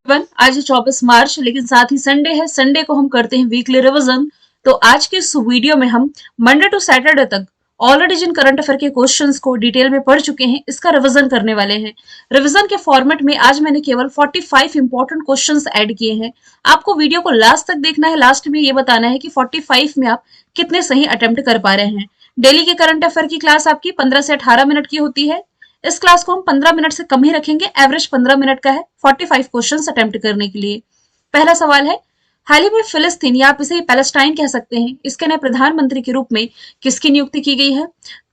आज है 24 मार्च, लेकिन साथ ही संडे है। संडे को हम करते हैं वीकली रिवीजन। तो आज के इस वीडियो में हम मंडे टू सैटरडे तक ऑलरेडी जिन करंट अफेयर के क्वेश्चंस को डिटेल में पढ़ चुके हैं, इसका रिवीजन करने वाले हैं। रिवीजन के फॉर्मेट में आज मैंने केवल 45 इंपॉर्टेंट क्वेश्चंस ऐड किए हैं। आपको वीडियो को लास्ट तक देखना है। लास्ट में ये बताना है कि 45 में आप कितने सही अटेम्प्ट कर पा रहे हैं। डेली के करंट अफेयर की क्लास आपकी 15 से 18 मिनट की होती है। इस क्लास को हम 15 मिनट से कम ही रखेंगे। एवरेज 15 मिनट का है 45 क्वेश्चंस अटेम्प्ट करने के लिए। पहला सवाल है, हाल ही में फिलिस्तीन या आप इसे पैलेस्टाइन कह सकते हैं, इसके नए प्रधानमंत्री के रूप में किसकी नियुक्ति की गई है?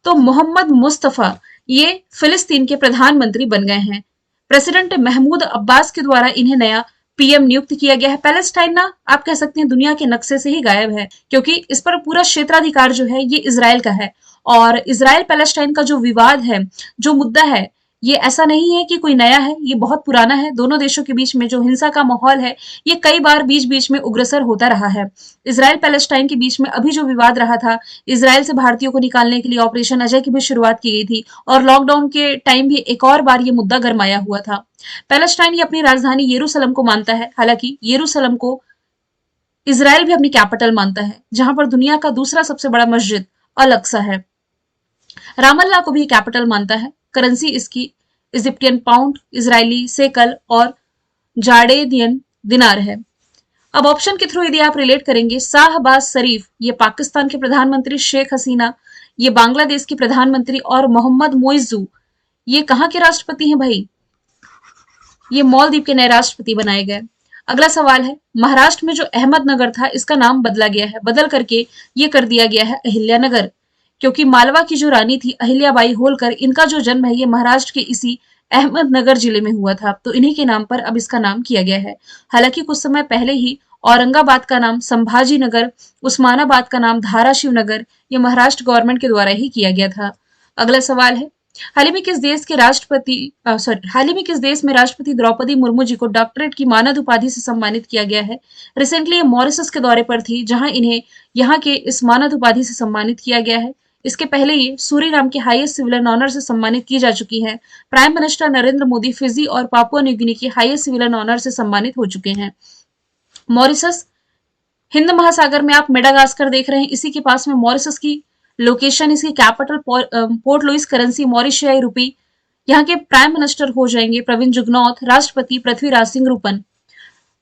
तो मोहम्मद मुस्तफा ये फिलिस्तीन के प्रधानमंत्री बन गए हैं। प्रेसिडेंट महमूद अब्बास के द्वारा इन्हें नया पीएम नियुक्त किया गया है। पैलेस्टाइन ना आप कह सकते हैं दुनिया के नक्शे से ही गायब है, क्योंकि इस पर पूरा क्षेत्राधिकार जो है ये इजराइल का है। और इजराइल पैलेस्टाइन का जो विवाद है, जो मुद्दा है, ये ऐसा नहीं है कि कोई नया है, ये बहुत पुराना है। दोनों देशों के बीच में जो हिंसा का माहौल है, ये कई बार बीच बीच में उग्रसर होता रहा है। इजराइल पैलेस्टाइन के बीच में अभी जो विवाद रहा था, इजराइल से भारतीयों को निकालने के लिए ऑपरेशन अजय की भी शुरुआत की गई थी, और लॉकडाउन के टाइम भी एक और बार ये मुद्दा गरमाया हुआ था। पैलेस्टाइन ये अपनी राजधानी यरूशलेम को मानता है। हालांकि यरूशलेम को इजराइल भी अपनी कैपिटल मानता है, जहां पर दुनिया का दूसरा सबसे बड़ा मस्जिद अल अक्सा है। रामल्ला को भी कैपिटल मानता है। करेंसी इसकी इजिप्टियन पाउंड, इजरायली सेकल और जार्डेनियन दिनार है। अब ऑप्शन के थ्रू यदि आप रिलेट करेंगे, शाहबाज शरीफ ये पाकिस्तान के प्रधानमंत्री, शेख हसीना ये बांग्लादेश की प्रधानमंत्री, और मोहम्मद मोइजू ये कहाँ के राष्ट्रपति हैं भाई? ये मालदीव के नए राष्ट्रपति बनाए गए। अगला सवाल है, महाराष्ट्र में जो अहमदनगर था, इसका नाम बदला गया है। बदल करके ये कर दिया गया है अहिल्यानगर, क्योंकि मालवा की जो रानी थी अहिल्याबाई होलकर, इनका जो जन्म है ये महाराष्ट्र के इसी अहमदनगर जिले में हुआ था। तो इन्हीं के नाम पर अब इसका नाम किया गया है। हालांकि कुछ समय पहले ही औरंगाबाद का नाम संभाजी नगर, उस्मानाबाद का नाम धाराशिव नगर, ये महाराष्ट्र गवर्नमेंट के द्वारा ही किया गया था। अगला सवाल है, हाल ही में किस देश में राष्ट्रपति द्रौपदी मुर्मू जी को डॉक्टरेट की मानद उपाधि से सम्मानित किया गया है? रिसेंटली ये मॉरिशस के दौरे पर थी, जहां इन्हें यहाँ के इस मानद उपाधि से सम्मानित किया गया है। इसके पहले ये सूरीनाम के हाईएस्ट सिविलियन ऑनर से सम्मानित की जा चुकी है। Prime minister Narendra Modi Fiji और पापुआ न्यू गिनी के हाईएस्ट सिविलियन ऑनर से सम्मानित हो चुके हैं। मॉरिशस हिंद महासागर में आप मेडागास्कर देख रहे हैं, इसी के पास में मॉरिशस की लोकेशन, इसकी कैपिटल पोर्ट लुइस, करेंसी मॉरिशियाई रुपी। यहाँ के प्राइम मिनिस्टर हो जाएंगे प्रवीण जुगनौथ, राष्ट्रपति पृथ्वीराज सिंह रूपन।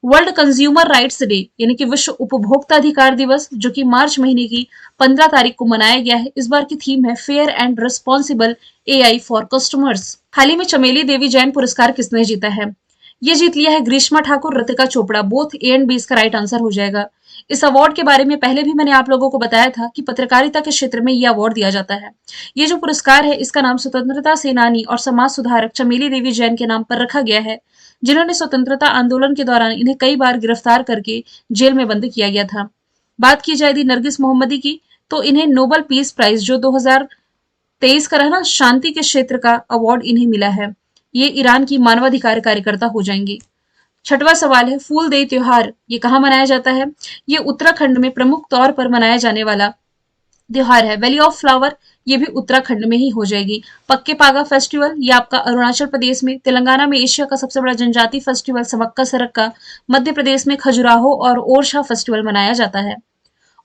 वर्ल्ड कंज्यूमर राइट्स डे यानी कि विश्व उपभोक्ता अधिकार दिवस, जो कि मार्च महीने की 15 तारीख को मनाया गया है। इस बार की थीम है fair and responsible AI for customers. हाल ही में चमेली देवी जैन पुरस्कार किसने जीता है? ये जीत लिया है Greeshma Thakur, Ritika Chopra. Both A and B इसका राइट आंसर हो जाएगा। इस अवार्ड के बारे में पहले भी मैंने आप लोगों को बताया था कि पत्रकारिता के क्षेत्र में यह अवार्ड दिया जाता है। ये जो पुरस्कार है, इसका नाम स्वतंत्रता सेनानी और समाज सुधारक चमेली देवी जैन के नाम पर रखा गया है, जिन्होंने स्वतंत्रता आंदोलन के दौरान इन्हें कई बार गिरफ्तार करके जेल में बंद किया गया था। बात की जाए नरगिस मोहम्मदी की, तो इन्हें नोबेल पीस प्राइज जो 2023 का रहा ना, शांति के क्षेत्र का अवार्ड इन्हें मिला है। ये ईरान की मानवाधिकार कार्यकर्ता हो जाएंगी। छठवां सवाल है, फूल देई त्योहार ये कहाँ मनाया जाता है? ये उत्तराखंड में प्रमुख तौर पर मनाया जाने वाला त्योहार है। वैली ऑफ फ्लावर ये भी उत्तराखंड में ही हो जाएगी। पक्के पागा फेस्टिवल ये आपका अरुणाचल प्रदेश में। तेलंगाना में एशिया का सबसे बड़ा जनजाति फेस्टिवल समक्का सरक्का। मध्य प्रदेश में खजुराहो और ओरछा फेस्टिवल मनाया जाता है।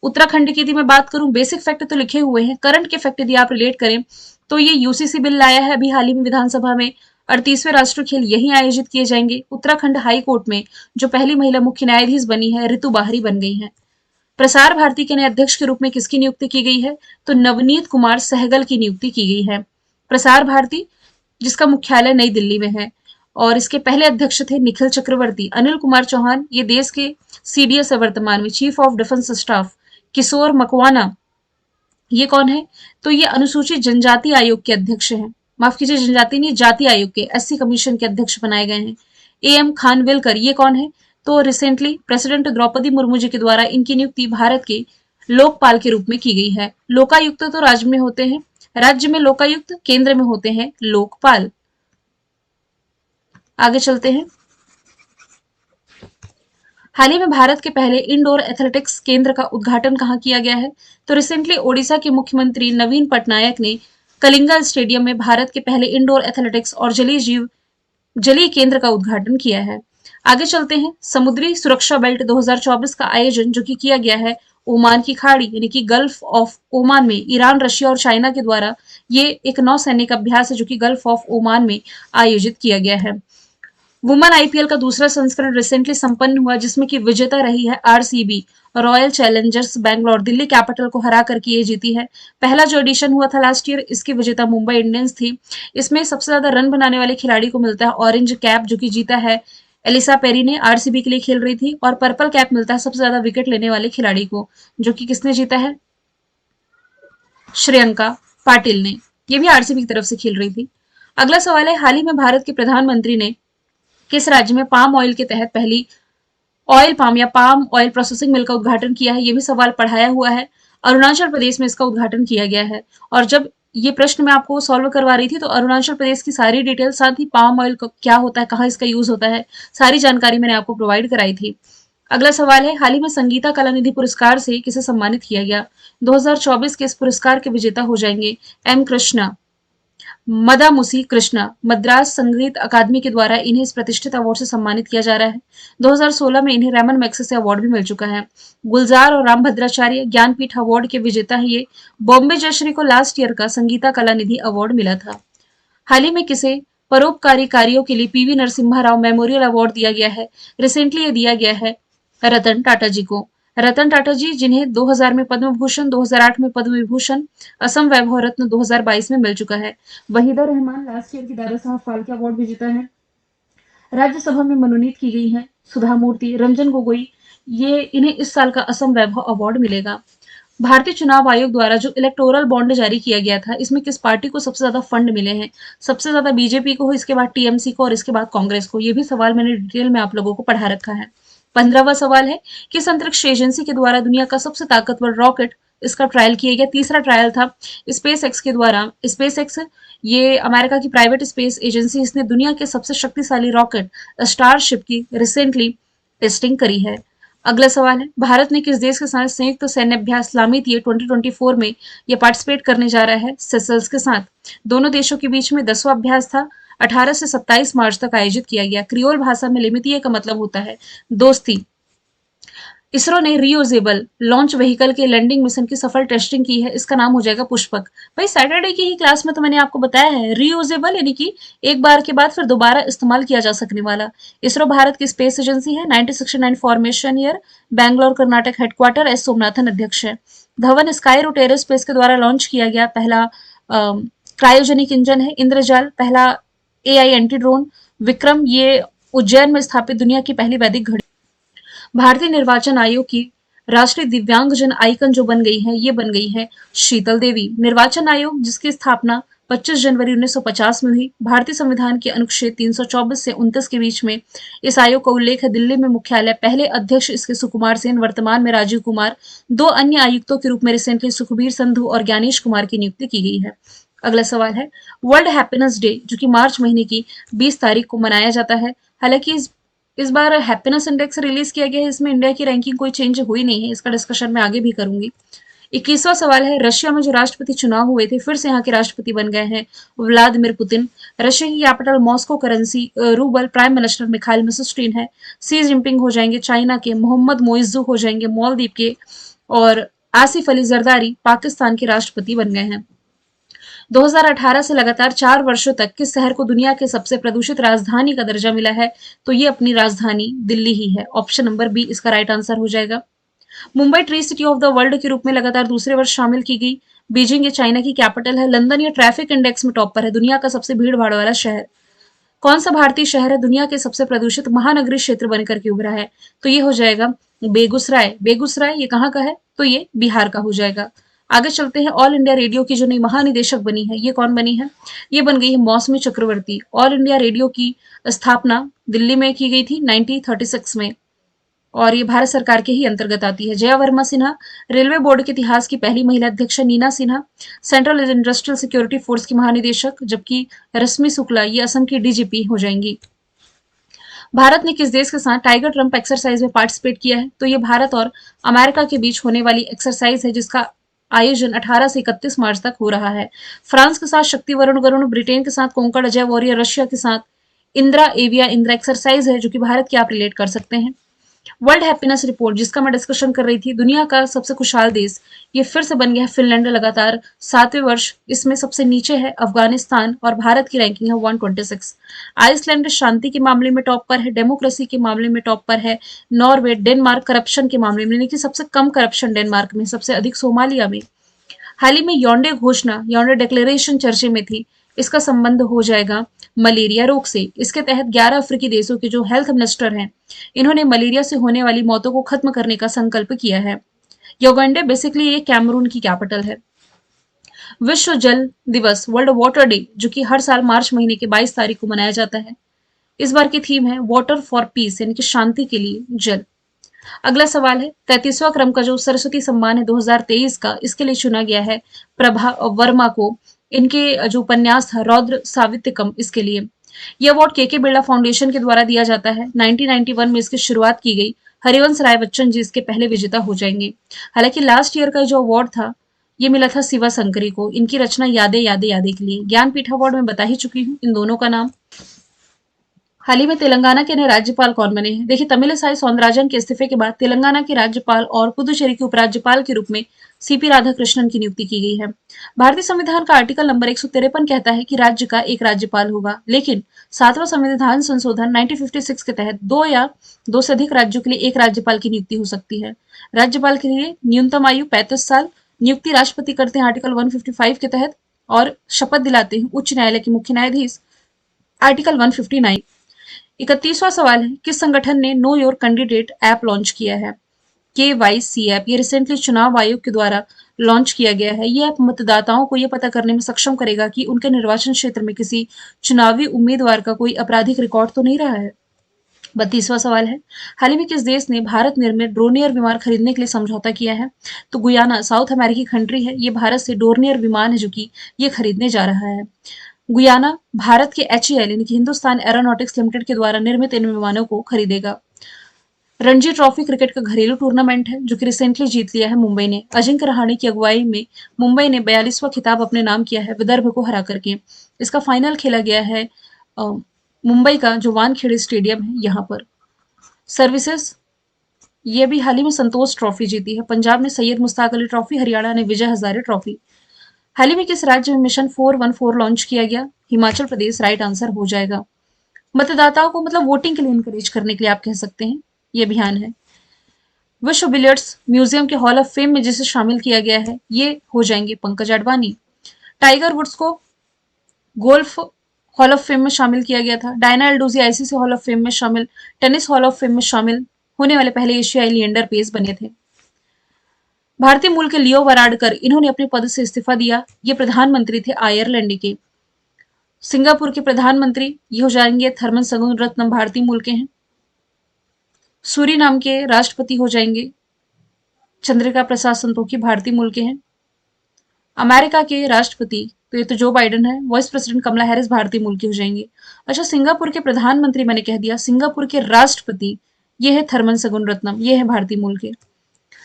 उत्तराखंड की यदि मैं बात करूं, बेसिक फैक्ट तो लिखे हुए हैं, करंट के फैक्ट यदि आप रिलेट करें तो ये यूसीसी बिल लाया है अभी हाल ही में विधानसभा में। 38वें राष्ट्रीय खेल यहीं आयोजित किए जाएंगे। उत्तराखंड हाई कोर्ट में जो पहली महिला मुख्य न्यायाधीश बनी है, ऋतु बाहरी बन गई है। प्रसार भारती के नए अध्यक्ष के रूप में किसकी नियुक्ति की गई है? तो नवनीत कुमार सहगल की नियुक्ति की गई है। प्रसार भारती जिसका मुख्यालय नई दिल्ली में है, और इसके पहले अध्यक्ष थे निखिल चक्रवर्ती। अनिल कुमार चौहान ये देश के सीडीएस है वर्तमान में, चीफ ऑफ डिफेंस स्टाफ। किशोर मकवाना ये कौन है? तो ये अनुसूचित जनजाति आयोग के अध्यक्ष हैं। माफ कीजिए, जनजाति नहीं, जाति आयोग के एससी कमीशन के अध्यक्ष बनाए गए हैं। एएम खानविलकर ये कौन है? तो रिसेंटली प्रेसिडेंट द्रौपदी मुर्मू जी के द्वारा इनकी नियुक्ति भारत के लोकपाल के रूप में की गई है। लोकायुक्त तो राज्य में होते हैं, राज्य में लोकायुक्त, केंद्र में होते हैं लोकपाल। आगे चलते हैं। हाल ही में भारत के पहले इंडोर एथलेटिक्स केंद्र का उद्घाटन कहाँ किया गया है? तो रिसेंटली ओडिशा के मुख्यमंत्री नवीन पटनायक ने कलिंगा स्टेडियम में भारत के पहले इंडोर एथलेटिक्स और जलीय केंद्र का उद्घाटन किया है। आगे चलते हैं, समुद्री सुरक्षा बेल्ट 2024 का आयोजन जो कि किया गया है ओमान की खाड़ी यानी कि गल्फ ऑफ ओमान में ईरान, रशिया और चाइना के द्वारा ये एक नौसैनिक अभ्यास है जो कि गल्फ ऑफ ओमान में आयोजित किया गया है। वुमेन आईपीएल का दूसरा संस्करण रिसेंटली संपन्न हुआ जिसमें कि विजेता रही है RCB, royal Challengers Bangalore. Delhi capital को हरा करके ये जीती है। पहला जो एडिशन हुआ था लास्ट ईयर, इसकी विजेता मुंबई इंडियंस थी। इसमें सबसे ज्यादा रन बनाने वाले खिलाड़ी को मिलता है ऑरेंज कैप जो कि जीता है एलिसा पेरी ने, आरसीबी के लिए खेल रही थी। और पर्पल कैप मिलता है सबसे ज्यादा विकेट लेने वाले खिलाड़ी को, जो कि किसने जीता है, श्रेयंका पाटिल ने। ये भी आरसीबी की तरफ से खेल रही थी। अगला सवाल है, हाल ही में भारत के प्रधानमंत्री ने किस राज्य में पाम ऑयल के तहत पहली ऑयल पाम या पाम ऑयल प्रोसेसिंग मिल का उद्घाटन किया है? ये भी सवाल पढ़ाया हुआ है। अरुणाचल प्रदेश में इसका उद्घाटन किया गया है। और जब ये प्रश्न मैं आपको सॉल्व करवा रही थी तो अरुणाचल प्रदेश की सारी डिटेल, साथ ही पाम ऑयल क्या होता है, कहाँ इसका यूज होता है, सारी जानकारी मैंने आपको प्रोवाइड कराई थी। अगला सवाल है, हाल ही में संगीता कलानिधि पुरस्कार से किसे सम्मानित किया गया? 2024 के इस पुरस्कार के विजेता हो जाएंगे एम कृष्णा, मदामुसी कृष्णा। मद्रास संगीत अकादमी के द्वारा इन्हें इस प्रतिष्ठित अवार्ड से सम्मानित किया जा रहा है। 2016 में इन्हें रैमन मैग्सेसे अवार्ड भी मिल चुका है। गुलजार और राम भद्राचार्य ज्ञानपीठ अवार्ड के विजेता है ये। बॉम्बे जयश्री को लास्ट ईयर का संगीता कलानिधि अवार्ड मिला था। हाल ही में किसे परोपकारी कार्यों के लिए PV Narasimha Rao memorial award दिया गया है? रिसेंटली ये दिया गया है रतन टाटा जी को। रतन टाटा जी जिन्हें 2000 में पद्म भूषण, 2008 में पद्म विभूषण, असम वैभव रत्न 2022 में मिल चुका है। वहीदा रहमान लास्ट ईयर की दादा साहब फाल्के अवार्ड विजेता है। राज्यसभा में मनोनीत की गई है सुधा मूर्ति, रंजन गोगोई, ये इन्हें इस साल का असम वैभव अवार्ड मिलेगा। भारतीय चुनाव आयोग द्वारा जो इलेक्टोरल बॉन्ड जारी किया गया था, इसमें किस पार्टी को सबसे ज्यादा फंड मिले हैं? सबसे ज्यादा बीजेपी को, इसके बाद टीएमसी को और इसके बाद कांग्रेस को। ये भी सवाल मैंने डिटेल में आप लोगों को पढ़ा रखा है। 15वां सवाल है, किस अंतरिक्ष एजेंसी के द्वारा दुनिया का सबसे ताकतवर रॉकेट, इसका ट्रायल किया गया? तीसरा ट्रायल था स्पेस एक्स के द्वारा। स्पेस एक्स ये अमेरिका की प्राइवेट स्पेस एजेंसी, इसने दुनिया के सबसे शक्तिशाली रॉकेट स्टारशिप की रिसेंटली टेस्टिंग करी है। अगला सवाल है, भारत ने किस देश के साथ संयुक्त सैन्य अभ्यास लामित ये 2024 में ये पार्टिसिपेट करने जा रहा है? सेशल्स के साथ। दोनों देशों के बीच में 10वां अभ्यास था, 18 से 27 मार्च तक आयोजित किया गया। क्रियोल भाषा में लिमितिये का मतलब होता है दोस्ती। इसरो ने रियूजेबल लॉन्च व्हीकल के लैंडिंग मिशन की सफल टेस्टिंग की है, इसका नाम हो जाएगा पुष्पक। भाई सैटरडे की ही क्लास में तो मैंने आपको बताया है, रियूजेबल यानी कि एक बार के बाद फिर दोबारा इस्तेमाल किया जा सकने वाला। इसरो भारत की स्पेस एजेंसी है। 1969 formation year, Bangalore Karnataka headquarter, S Somanathan अध्यक्ष है। धवन स्काई रूट एरोस्पेस के द्वारा लॉन्च किया गया पहला क्रायोजेनिक इंजन है। इंद्रजाल पहला एआई एंटी ड्रोन। विक्रम ये उज्जैन में स्थापित दुनिया की पहली वैदिक घड़ी। भारतीय निर्वाचन आयोग की राष्ट्रीय दिव्यांगजन आइकन जो बन गई है, ये बन गई है शीतल देवी। निर्वाचन आयोग जिसकी स्थापना 25 जनवरी 1950 में हुई। भारतीय संविधान के अनुच्छेद 324 से 29 के बीच में इस आयोग का उल्लेख है। दिल्ली में मुख्यालय। पहले अध्यक्ष इसके सुकुमार सेन, वर्तमान में राजीव कुमार। 2 अन्य आयुक्तों के रूप में रिसेंटली सुखबीर संधू और ज्ञानेश कुमार की नियुक्ति की गई है। अगला सवाल है, वर्ल्ड हैप्पीनेस डे जो कि मार्च महीने की 20 तारीख को मनाया जाता है। हालांकि इस बार हैप्पीनेस इंडेक्स रिलीज किया गया है, इसमें इंडिया की रैंकिंग कोई चेंज हुई नहीं है, इसका डिस्कशन मैं आगे भी करूंगी। 21वां सवाल है, रशिया में जो राष्ट्रपति चुनाव हुए थे, फिर से यहाँ के राष्ट्रपति बन गए हैं व्लादिमीर पुतिन। रशिया की capital Moscow, currency rouble, prime minister Mikhail Mishustin है। सी जिनपिंग हो जाएंगे चाइना के। मोहम्मद मोइज्जू हो जाएंगे मालदीव के। और आसिफ अली जरदारी पाकिस्तान के राष्ट्रपति बन गए हैं। 2018 से लगातार 4 वर्षों तक किस शहर को दुनिया के सबसे प्रदूषित राजधानी का दर्जा मिला है? तो ये अपनी राजधानी दिल्ली ही है। ऑप्शन नंबर बी इसका राइट आंसर हो जाएगा। Mumbai tree city of the world के रूप में लगातार दूसरे वर्ष शामिल की गई। बीजिंग ये चाइना की कैपिटल है। लंदन ये ट्रैफिक इंडेक्स में टॉप पर है, दुनिया का सबसे भीड़ भाड़ वाला शहर। कौन सा भारतीय शहर है दुनिया के सबसे प्रदूषित महानगरीय क्षेत्र बनकर के उभरा है? तो ये हो जाएगा बेगूसराय। बेगूसराय ये कहाँ का है? तो ये बिहार का हो जाएगा। आगे चलते हैं, ऑल इंडिया रेडियो की जो नई महानिदेशक बनी है, ये कौन बनी है? ये बन गई है मौसमी चक्रवर्ती। ऑल इंडिया रेडियो की स्थापना दिल्ली में की गई थी 1936 में और ये भारत सरकार के ही अंतर्गत आती है। जया वर्मा सिन्हा रेलवे बोर्ड के इतिहास की पहली महिला अध्यक्ष। Neena Sinha central industrial security force की महानिदेशक, जबकि रश्मि शुक्ला ये असम की डीजीपी हो जाएंगी। भारत ने किस देश के साथ टाइगर ट्रंप एक्सरसाइज में पार्टिसिपेट किया है? तो ये भारत और अमेरिका के बीच होने वाली एक्सरसाइज है जिसका आयोजन 18 से 31 मार्च तक हो रहा है। फ्रांस के साथ शक्ति वरुण गरुण, ब्रिटेन के साथ कोंकण अजय वॉरियर, रशिया के साथ इंदिरा एविया इंदिरा एक्सरसाइज है जो कि भारत की आप रिलेट कर सकते हैं। वर्ल्ड हैप्पीनेस रिपोर्ट जिसका मैं डिस्कशन कर रही थी, दुनिया का सबसे खुशहाल देश ये फिर से बन गया है फिनलैंड, लगातार 7वें वर्ष। इसमें सबसे नीचे है अफगानिस्तान और भारत की रैंकिंग है 126। आइसलैंड शांति के मामले में टॉप पर है, डेमोक्रेसी के मामले में टॉप पर है नॉर्वे, डेनमार्क करप्शन के मामले में, यानी कि सबसे कम करप्शन डेनमार्क में, सबसे अधिक सोमालिया में। हाल ही में यौंडे घोषणा, यौंडे डिक्लेरेशन चर्चे में थी। इसका संबंध हो जाएगा मलेरिया रोग से। इसके तहत 11 अफ्रीकी देशों के जो हेल्थ मिनिस्टर हैं, इन्होंने मलेरिया से होने वाली मौतों को खत्म करने का संकल्प किया है। योगंडे बेसिकली ये कैमरून की कैपिटल है। विश्व जल दिवस, वर्ल्ड वाटर डे, जो कि हर साल मार्च महीने की 22 तारीख को मनाया जाता है। इस बार की थीम है वाटर फॉर पीस, यानी कि शांति के लिए जल। अगला सवाल है 33वां क्रम का जो सरस्वती सम्मान है 2023 का, इसके लिए चुना गया है प्रभा वर्मा को। इनके जो उपन्यास था रौद्र सावित्यकम, इसके लिए। यह अवार्ड के बिरला फाउंडेशन के द्वारा दिया जाता है। 1991 में इसकी शुरुआत की गई। हरिवंश राय बच्चन जी इसके पहले विजेता हो जाएंगे। हालांकि लास्ट ईयर का जो अवार्ड था ये मिला था शिवा शंकरी को। इनकी रचना यादें यादें यादें के लिए। ज्ञानपीठ अवार्ड में बता ही चुकी हूँ इन दोनों का नाम। हाल ही में तेलंगाना के नए राज्यपाल कौन बने हैं? देखिए, तमिलिसाई सौंदरराजन के इस्तीफे के बाद तेलंगाना के राज्यपाल और पुदुचेरी के उपराज्यपाल के रूप में सीपी राधाकृष्णन की नियुक्ति की गई है। भारतीय संविधान का आर्टिकल नंबर 153 कहता है कि राज्य का एक राज्यपाल होगा, लेकिन 7वां संविधान संशोधन 1956 के तहत 2 या 2 से अधिक राज्यों के लिए एक राज्यपाल की नियुक्ति हो सकती है। राज्यपाल के लिए न्यूनतम आयु 35 साल। नियुक्ति राष्ट्रपति करते हैं आर्टिकल 155 के तहत, और शपथ दिलाते हैं उच्च न्यायालय के मुख्य न्यायाधीश आर्टिकल 159। 31वां सवाल है किस संगठन ने know your candidate app launch किया है? KYC ऐप, ये रिसेंटली चुनाव आयोग के द्वारा लॉन्च किया गया है। ये ऐप मतदाताओं को यह पता करने में सक्षम करेगा कि उनके निर्वाचन क्षेत्र में किसी चुनावी उम्मीदवार का कोई आपराधिक रिकॉर्ड तो नहीं रहा है। 32वां सवाल है हाल ही में किस देश ने भारत निर्मित ड्रोनियर विमान खरीदने के लिए समझौता किया है? तो गुयाना, साउथ अमेरिकी कंट्री है। ये भारत से डोर्नियर विमान है जो कि ये खरीदने जा रहा है। गुयाना भारत के HAL यानी कि हिंदुस्तान एरोनॉटिक्स लिमिटेड के द्वारा निर्मित इन विमानों को खरीदेगा। रणजी ट्रॉफी क्रिकेट का घरेलू टूर्नामेंट है जो कि रिसेंटली जीत लिया है मुंबई ने। अजिंक्य रहाणे की अगुवाई में मुंबई ने 42वां खिताब अपने नाम किया है विदर्भ को हरा करके। इसका फाइनल खेला गया है मुंबई का जो वानखेड़े स्टेडियम है यहाँ पर। सर्विसेज, ये भी हाल ही में संतोष ट्रॉफी जीती है। पंजाब ने सैयद मुश्ताक अली ट्रॉफी, हरियाणा ने विजय हजारे ट्रॉफी। हाल ही में किस राज्य में मिशन 414 लॉन्च किया गया? हिमाचल प्रदेश राइट आंसर हो जाएगा। मतदाताओं को मतलब वोटिंग के लिए इनकरेज करने के लिए आप कह सकते हैं ये अभियान है। विश्व बिलियर्ड्स म्यूजियम के हॉल ऑफ फेम में जिसे शामिल किया गया है ये हो जाएंगे पंकज अडवाणी। टाइगर वुड्स को गोल्फ हॉल ऑफ फेम में शामिल किया गया था। डायना एल्डोजी ICC हॉल ऑफ फेम में शामिल, टेनिस हॉल ऑफ फेम में शामिल होने वाले पहले एशियाई लिएंडर पेस बने थे। भारतीय मूल के लियो वराडकर, इन्होंने अपने पद से इस्तीफा दिया। ये प्रधानमंत्री थे आयरलैंड के। सिंगापुर के प्रधानमंत्री ये हो जाएंगे थर्मन सगुनरत्नम, भारतीय मूल के हैं। सूरीनाम के राष्ट्रपति हो जाएंगे चंद्रिका प्रसाद संतोखी, भारतीय मूल के हैं। अमेरिका के राष्ट्रपति तो ये तो जो बाइडेन है। वाइस प्रेसिडेंट कमला हैरिस भारतीय मूल की हो जाएंगे। अच्छा, सिंगापुर के प्रधानमंत्री मैंने कह दिया, सिंगापुर के राष्ट्रपति ये है थर्मन सगुनरत्नम, ये है भारतीय मूल के।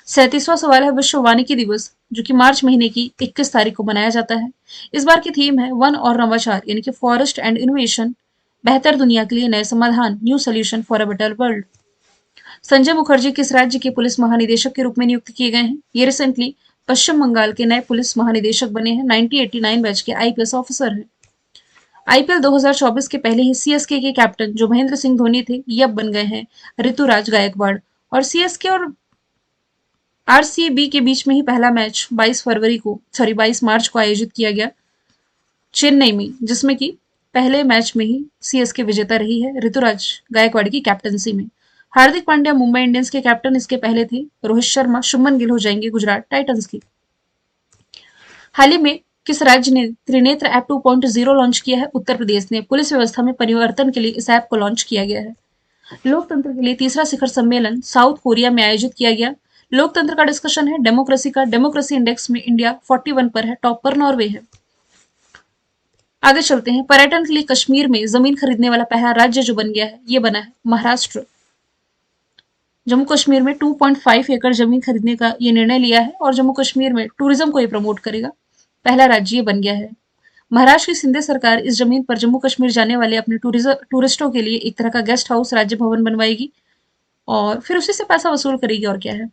37वां सवाल है विश्व वानिकी दिवस जो कि मार्च महीने की 21 तारीख को मनाया जाता है। इस बार की थीम है वन और नवाचार, यानी कि फॉरेस्ट एंड इनोवेशन, बेहतर दुनिया के लिए नए समाधान, new solution for a better world. Sanjay Mukherjee किस राज्य के पुलिस महानिदेशक के रूप में नियुक्त किए गए हैं? ये रिसेंटली पश्चिम बंगाल के नए पुलिस महानिदेशक बने हैं। 1989 बैच के IPS ऑफिसर हैं। IPL 2024 के पहले ही CSK के कैप्टन जो महेंद्र सिंह धोनी थे ये अब बन गए हैं ऋतुराज गायकवाड़। और CSK और RCB के बीच में ही पहला मैच 22 मार्च को आयोजित किया गया चेन्नई में, जिसमें कि पहले मैच में ही CSK विजेता रही है ऋतुराज गायकवाड़ की कैप्टनसी में। हार्दिक पांड्या मुंबई इंडियंस के कैप्टन इसके पहले थे। रोहित शर्मा, शुभमन गिल हो जाएंगे गुजरात टाइटंस की। हाल ही में किस राज्य ने त्रिनेत्र ऐप 2.0 लॉन्च किया है? उत्तर प्रदेश ने। पुलिस व्यवस्था में परिवर्तन के लिए इस ऐप को लॉन्च किया गया है। लोकतंत्र के लिए तीसरा शिखर सम्मेलन साउथ कोरिया में आयोजित किया गया। लोकतंत्र का डिस्कशन है डेमोक्रेसी का। डेमोक्रेसी इंडेक्स में इंडिया 41 पर है, टॉप पर नॉर्वे है। आगे चलते हैं। पर्यटन के लिए कश्मीर में जमीन खरीदने वाला पहला राज्य जो बन गया है ये बना है महाराष्ट्र। जम्मू कश्मीर में 2.5 एकड़ जमीन खरीदने का ये निर्णय लिया है और जम्मू कश्मीर में टूरिज्म को ये प्रमोट करेगा। पहला राज्य ये बन गया है। महाराष्ट्र की सिंधे सरकार इस जमीन पर जम्मू कश्मीर जाने वाले अपने टूरिस्टों के लिए एक तरह का गेस्ट हाउस राज्य भवन बनवाएगी और फिर उसी से पैसा वसूल करेगी और क्या है।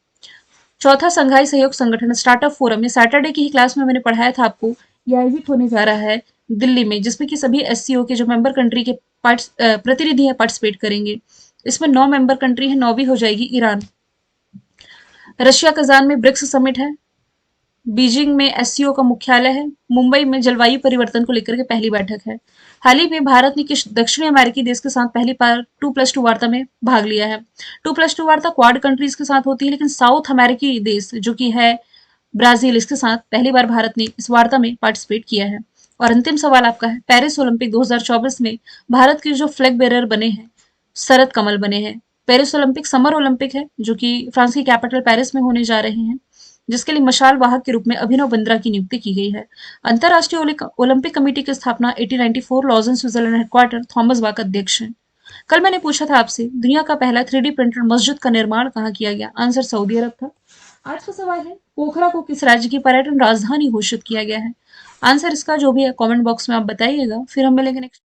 चौथा, संघाई सहयोग संगठन स्टार्टअप फोरम, ये सैटरडे की ही क्लास में मैंने पढ़ाया था आपको, ये आयोजित होने जा रहा है दिल्ली में, जिसमें कि सभी एससीओ के जो मेंबर कंट्री के प्रतिनिधि हैं पार्टिसिपेट करेंगे। इसमें 9 मेंबर कंट्री है, 9वीं हो जाएगी ईरान। रशिया कजान में ब्रिक्स समिट है। बीजिंग में एससीओ का मुख्यालय है। मुंबई में जलवायु परिवर्तन को लेकर के पहली बैठक है। हाल ही में भारत ने किस दक्षिणी अमेरिकी देश के साथ पहली बार 2+2 वार्ता में भाग लिया है। 2+2 वार्ता क्वाड कंट्रीज के साथ होती है, लेकिन साउथ अमेरिकी देश जो कि है ब्राजील, इसके साथ पहली बार भारत ने इस वार्ता में पार्टिसिपेट किया है। और अंतिम सवाल आपका है, पेरिस ओलंपिक 2024 में भारत के जो फ्लैग बेरर बने हैं, शरद कमल बने हैं। पेरिस ओलंपिक समर ओलंपिक है जो कि फ्रांस की कैपिटल पेरिस में होने जा रहे हैं, जिसके लिए मशाल वाहक के रूप में अभिनव बिंद्रा की नियुक्ति की गई है। अंतर्राष्ट्रीय ओलंपिक कमेटी की स्थापना 1894 Lausanne Switzerland headquarter Thomas Bach अध्यक्ष हैं। कल मैंने पूछा था आपसे, दुनिया का पहला 3D प्रिंटेड मस्जिद का निर्माण कहाँ किया गया? आंसर सऊदी अरब था। आज का सवाल है, पोखरा को किस राज्य की पर्यटन राजधानी घोषित किया गया है? आंसर इसका जो भी है कमेंट बॉक्स में आप बताइएगा। फिर हम मिलेंगे नेक्स्ट